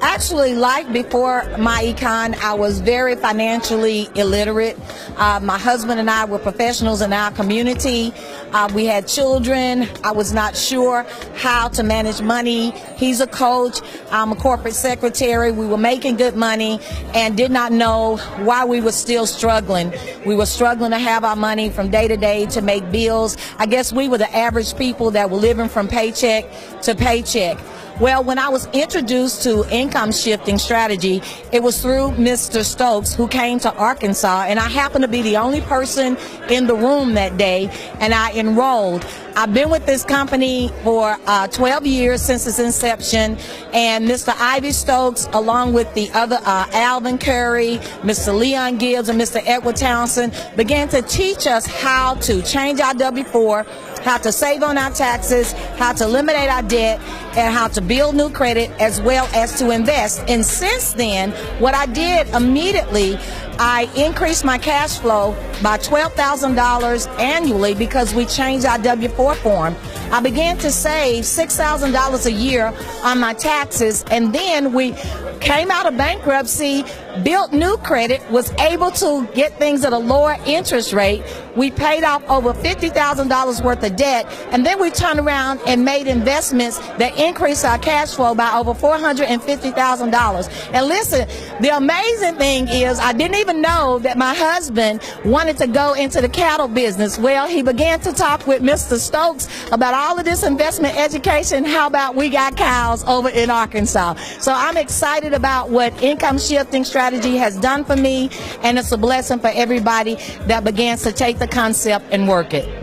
Actually, like before myEcon, I was very financially illiterate. My husband and I were professionals in our community. We had children. I was not sure how to manage money. He's a coach. I'm a corporate secretary. We were making good money and did not know why we were still struggling. We were struggling to have our money from day to day to make bills. I guess we were the average people that were living from paycheck to paycheck. Well, when I was introduced to income shifting strategy, it was through Mr. Stokes, who came to Arkansas, and I happened to be the only person in the room that day, and I enrolled. I've been with this company for 12 years since its inception, and Mr. Ivy Stokes, along with the other Alvin Curry, Mr. Leon Gibbs, and Mr. Edward Townsend, began to teach us how to change our W-4, how to save on our taxes, how to eliminate our debt, and how to build new credit, as well as to invest. And since then, what I did immediately, I increased my cash flow by $12,000 annually because we changed our W-4 form. I began to save $6,000 a year on my taxes, and then we came out of bankruptcy, built new credit, was able to get things at a lower interest rate. We paid off over $50,000 worth of debt, and then we turned around and made investments that increased our cash flow by over $450,000. And listen, the amazing thing is I didn't even know that my husband wanted to go into the cattle business. Well, he began to talk with Mr. Stokes about all of this investment education. How about we got cows over in Arkansas? So I'm excited about what income shifting strategy has done for me, and it's a blessing for everybody that begins to take the concept and work it.